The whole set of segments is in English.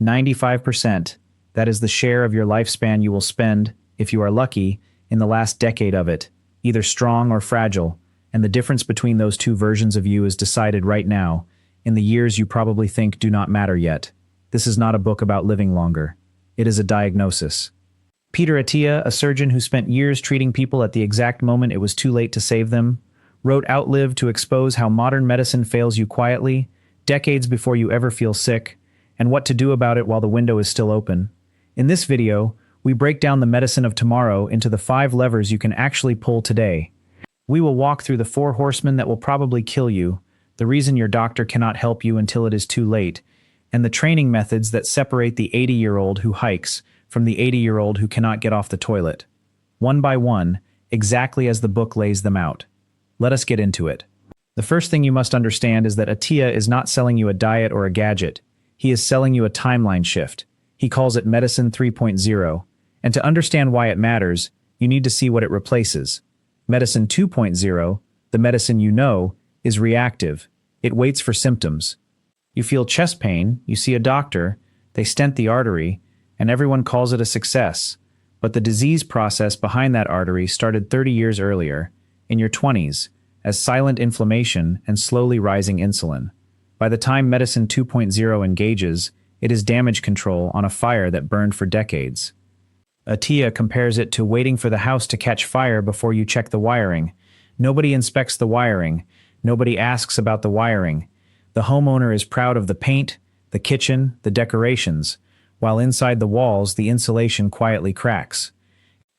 95%. That is the share of your lifespan you will spend, if you are lucky, in the last decade of it, either strong or fragile, and the difference between those two versions of you is decided right now, in the years you probably think do not matter yet. This is not a book about living longer. It is a diagnosis. Peter Attia, a surgeon who spent years treating people at the exact moment it was too late to save them, wrote Outlive to expose how modern medicine fails you quietly, decades before you ever feel sick, and what to do about it while the window is still open. In this video, we break down the medicine of tomorrow into the 5 levers you can actually pull today. We will walk through the 4 horsemen that will probably kill you, the reason your doctor cannot help you until it is too late, and the training methods that separate the 80-year-old who hikes from the 80-year-old who cannot get off the toilet. One by one, exactly as the book lays them out. Let us get into it. The first thing you must understand is that Attia is not selling you a diet or a gadget. He is selling you a timeline shift. He calls it Medicine 3.0, and to understand why it matters, you need to see what it replaces. Medicine 2.0, the medicine you know, is reactive. It waits for symptoms. You feel chest pain, you see a doctor, they stent the artery, and everyone calls it a success. But the disease process behind that artery started 30 years earlier, in your 20s, as silent inflammation and slowly rising insulin. By the time Medicine 2.0 engages, it is damage control on a fire that burned for decades. Attia compares it to waiting for the house to catch fire before you check the wiring. Nobody inspects the wiring. Nobody asks about the wiring. The homeowner is proud of the paint, the kitchen, the decorations, while inside the walls the insulation quietly cracks.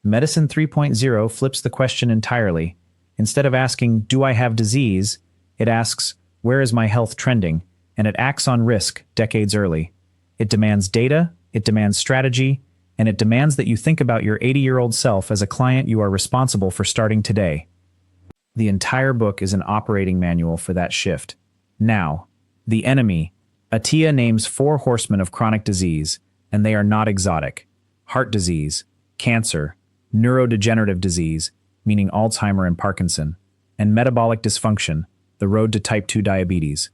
Medicine 3.0 flips the question entirely. Instead of asking, "Do I have disease?" it asks, "Where is my health trending?" And it acts on risk decades early. It demands data, it demands strategy, and it demands that you think about your 80-year-old self as a client you are responsible for starting today. The entire book is an operating manual for that shift. Now, the enemy. Attia names 4 horsemen of chronic disease, and they are not exotic. Heart disease, cancer, neurodegenerative disease, meaning Alzheimer and Parkinson, and metabolic dysfunction, the road to type 2 diabetes.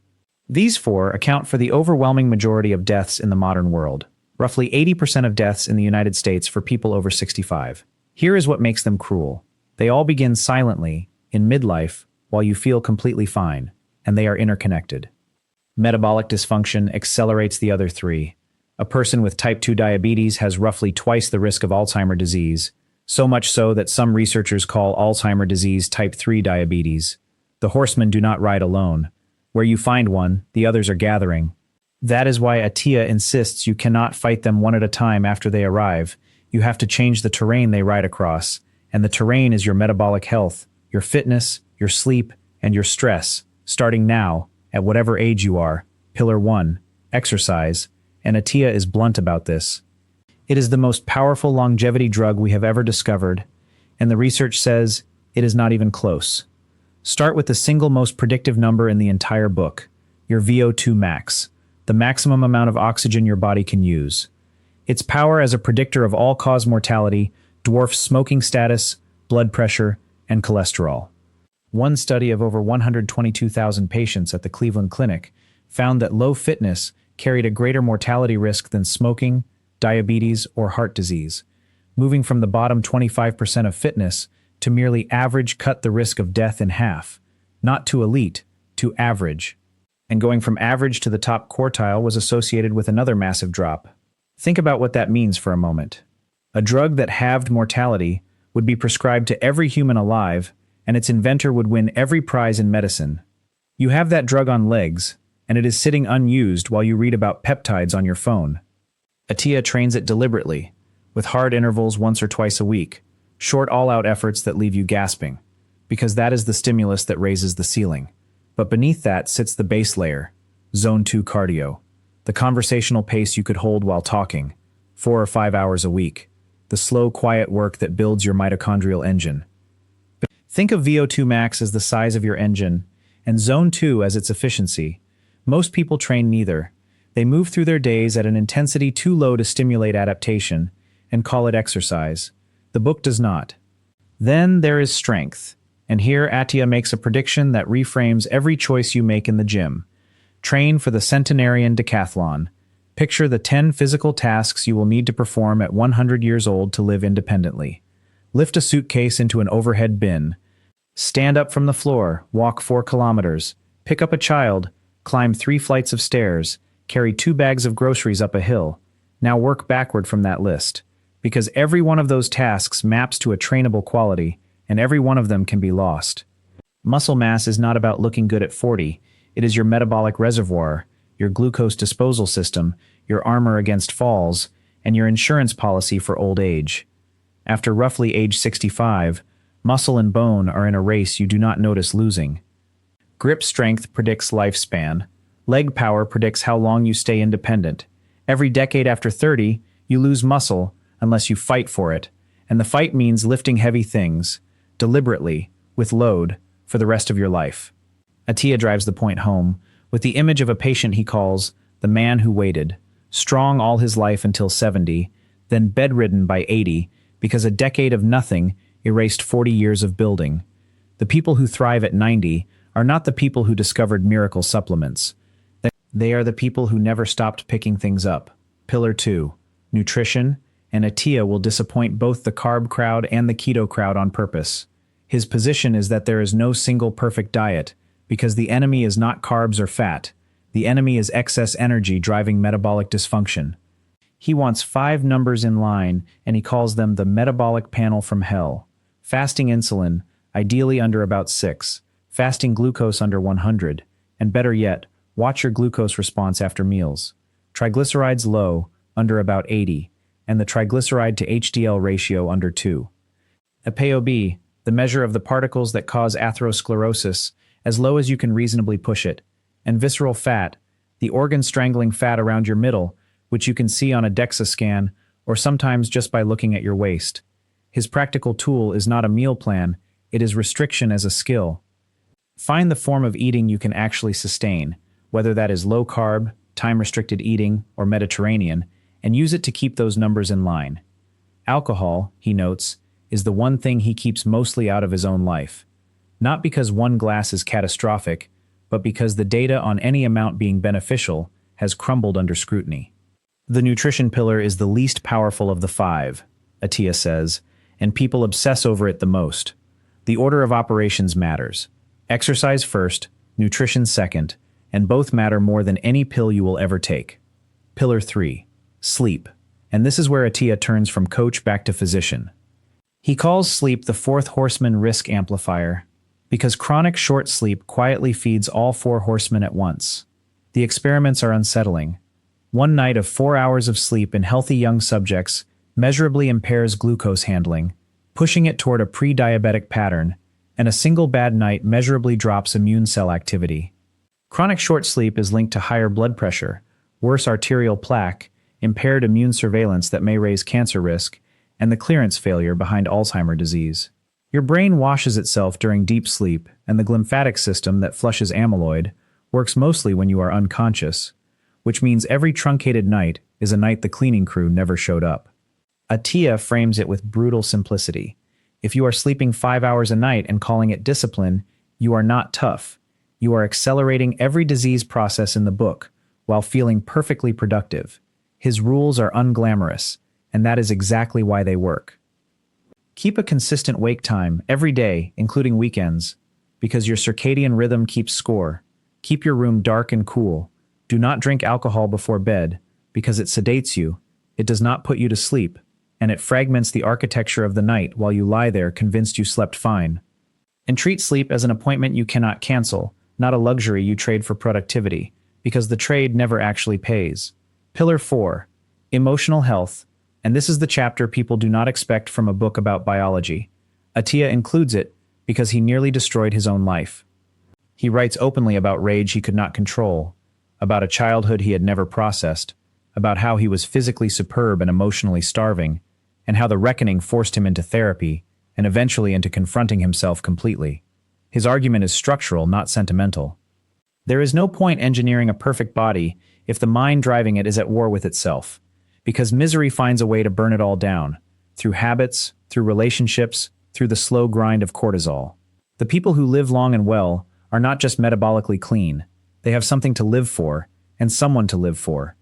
These 4 account for the overwhelming majority of deaths in the modern world, roughly 80% of deaths in the United States for people over 65. Here is what makes them cruel. They all begin silently, in midlife, while you feel completely fine, and they are interconnected. Metabolic dysfunction accelerates the other 3. A person with type 2 diabetes has roughly twice the risk of Alzheimer's disease, so much so that some researchers call Alzheimer's disease type 3 diabetes. The horsemen do not ride alone. Where you find one, the others are gathering. That is why Attia insists you cannot fight them one at a time after they arrive. You have to change the terrain they ride across, and the terrain is your metabolic health, your fitness, your sleep, and your stress, starting now, at whatever age you are. Pillar 1, exercise, and Attia is blunt about this. It is the most powerful longevity drug we have ever discovered, and the research says it is not even close. Start with the single most predictive number in the entire book, your VO2 max, the maximum amount of oxygen your body can use. Its power as a predictor of all-cause mortality dwarfs smoking status, blood pressure, and cholesterol. One study of over 122,000 patients at the Cleveland Clinic found that low fitness carried a greater mortality risk than smoking, diabetes, or heart disease. Moving from the bottom 25% of fitness to merely average cut the risk of death in half. Not to elite, to average. And going from average to the top quartile was associated with another massive drop. Think about what that means for a moment. A drug that halved mortality would be prescribed to every human alive, and its inventor would win every prize in medicine. You have that drug on legs, and it is sitting unused while you read about peptides on your phone. Attia trains it deliberately, with hard intervals once or twice a week, short all-out efforts that leave you gasping, because that is the stimulus that raises the ceiling. But beneath that sits the base layer, Zone 2 cardio, the conversational pace you could hold while talking, 4 or 5 hours a week, the slow, quiet work that builds your mitochondrial engine. Think of VO2 max as the size of your engine, and Zone 2 as its efficiency. Most people train neither. They move through their days at an intensity too low to stimulate adaptation, and call it exercise. The book does not. Then there is strength, and here Attia makes a prediction that reframes every choice you make in the gym. Train for the Centenarian Decathlon. Picture the 10 physical tasks you will need to perform at 100 years old to live independently. Lift a suitcase into an overhead bin. Stand up from the floor, walk 4 kilometers. Pick up a child, climb 3 flights of stairs, carry 2 bags of groceries up a hill. Now work backward from that list. Because every one of those tasks maps to a trainable quality, and every one of them can be lost. Muscle mass is not about looking good at 40. It is your metabolic reservoir, your glucose disposal system, your armor against falls, and your insurance policy for old age. After roughly age 65, muscle and bone are in a race you do not notice losing. Grip strength predicts lifespan. Leg power predicts how long you stay independent. Every decade after 30, you lose muscle unless you fight for it, and the fight means lifting heavy things, deliberately, with load, for the rest of your life. Attia drives the point home with the image of a patient he calls the man who waited, strong all his life until 70, then bedridden by 80 because a decade of nothing erased 40 years of building. The people who thrive at 90 are not the people who discovered miracle supplements. They are the people who never stopped picking things up. Pillar 2, nutrition, and Attia will disappoint both the carb crowd and the keto crowd on purpose. His position is that there is no single perfect diet, because the enemy is not carbs or fat. The enemy is excess energy driving metabolic dysfunction. He wants 5 numbers in line, and he calls them the metabolic panel from hell. Fasting insulin, ideally under about 6, fasting glucose under 100, and better yet, watch your glucose response after meals. Triglycerides low, under about 80, and the triglyceride to HDL ratio under 2. ApoB, the measure of the particles that cause atherosclerosis, as low as you can reasonably push it, and visceral fat, the organ-strangling fat around your middle, which you can see on a DEXA scan, or sometimes just by looking at your waist. His practical tool is not a meal plan, it is restriction as a skill. Find the form of eating you can actually sustain, whether that is low-carb, time-restricted eating, or Mediterranean, and use it to keep those numbers in line. Alcohol, he notes, is the one thing he keeps mostly out of his own life. Not because one glass is catastrophic, but because the data on any amount being beneficial has crumbled under scrutiny. The nutrition pillar is the least powerful of the 5, Attia says, and people obsess over it the most. The order of operations matters. Exercise first, nutrition second, and both matter more than any pill you will ever take. Pillar 3, sleep. And this is where Attia turns from coach back to physician. He calls sleep the fourth horseman risk amplifier, because chronic short sleep quietly feeds all 4 horsemen at once. The experiments are unsettling. One night of 4 hours of sleep in healthy young subjects measurably impairs glucose handling, pushing it toward a pre-diabetic pattern, and a single bad night measurably drops immune cell activity. Chronic short sleep is linked to higher blood pressure, worse arterial plaque, impaired immune surveillance that may raise cancer risk, and the clearance failure behind Alzheimer disease. Your brain washes itself during deep sleep, and the glymphatic system that flushes amyloid works mostly when you are unconscious, which means every truncated night is a night the cleaning crew never showed up. Attia frames it with brutal simplicity. If you are sleeping 5 hours a night and calling it discipline, you are not tough. You are accelerating every disease process in the book while feeling perfectly productive. His rules are unglamorous, and that is exactly why they work. Keep a consistent wake time every day, including weekends, because your circadian rhythm keeps score. Keep your room dark and cool. Do not drink alcohol before bed, because it sedates you, it does not put you to sleep, and it fragments the architecture of the night while you lie there convinced you slept fine. And treat sleep as an appointment you cannot cancel, not a luxury you trade for productivity, because the trade never actually pays. Pillar 4, emotional health, and this is the chapter people do not expect from a book about biology. Attia includes it because he nearly destroyed his own life. He writes openly about rage he could not control, about a childhood he had never processed, about how he was physically superb and emotionally starving, and how the reckoning forced him into therapy and eventually into confronting himself completely. His argument is structural, not sentimental. There is no point engineering a perfect body if the mind driving it is at war with itself, because misery finds a way to burn it all down, through habits, through relationships, through the slow grind of cortisol. The people who live long and well are not just metabolically clean, they have something to live for, and someone to live for.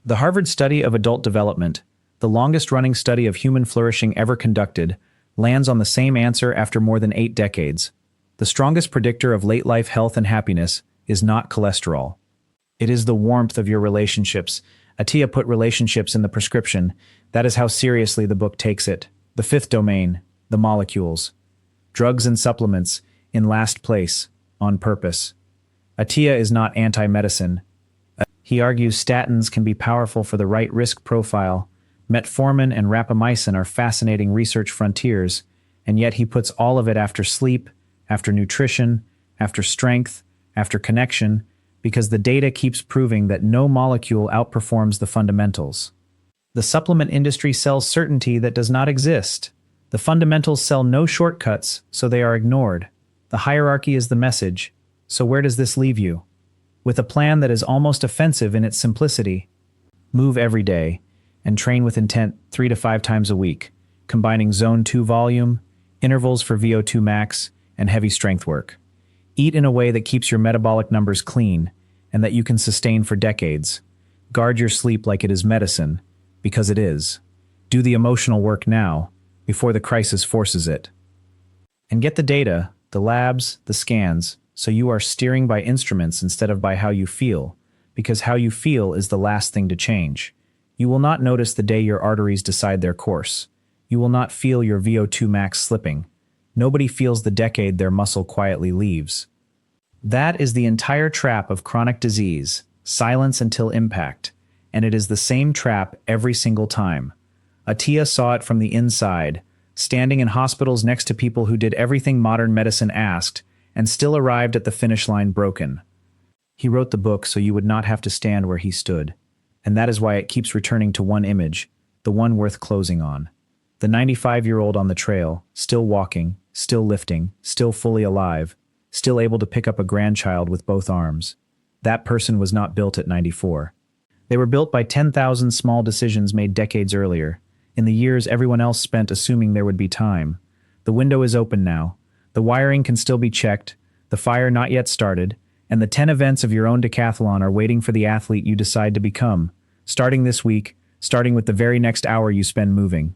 The Harvard Study of Adult Development, the longest-running study of human flourishing ever conducted, lands on the same answer after more than 8 decades. The strongest predictor of late-life health and happiness is not cholesterol. It is the warmth of your relationships. Attia put relationships in the prescription. That is how seriously the book takes it. The fifth domain, the molecules. Drugs and supplements, in last place, on purpose. Attia is not anti-medicine. He argues statins can be powerful for the right risk profile. Metformin and rapamycin are fascinating research frontiers, and yet he puts all of it after sleep, after nutrition, after strength, after connection, because the data keeps proving that no molecule outperforms the fundamentals. The supplement industry sells certainty that does not exist. The fundamentals sell no shortcuts, so they are ignored. The hierarchy is the message. So where does this leave you? With a plan that is almost offensive in its simplicity. Move every day, and train with intent 3 to 5 times a week, combining Zone 2 volume, intervals for VO2 max, and heavy strength work. Eat in a way that keeps your metabolic numbers clean, and that you can sustain for decades. Guard your sleep like it is medicine, because it is. Do the emotional work now, before the crisis forces it. And get the data, the labs, the scans, so you are steering by instruments instead of by how you feel, because how you feel is the last thing to change. You will not notice the day your arteries decide their course. You will not feel your VO2 max slipping. Nobody feels the decade their muscle quietly leaves. That is the entire trap of chronic disease, silence until impact, and it is the same trap every single time. Attia saw it from the inside, standing in hospitals next to people who did everything modern medicine asked, and still arrived at the finish line broken. He wrote the book so you would not have to stand where he stood, and that is why it keeps returning to one image, the one worth closing on. The 95-year-old on the trail, still walking, still lifting, still fully alive, still able to pick up a grandchild with both arms. That person was not built at 94. They were built by 10,000 small decisions made decades earlier, in the years everyone else spent assuming there would be time. The window is open now. The wiring can still be checked, the fire not yet started, and the 10 events of your own decathlon are waiting for the athlete you decide to become, starting this week, starting with the very next hour you spend moving.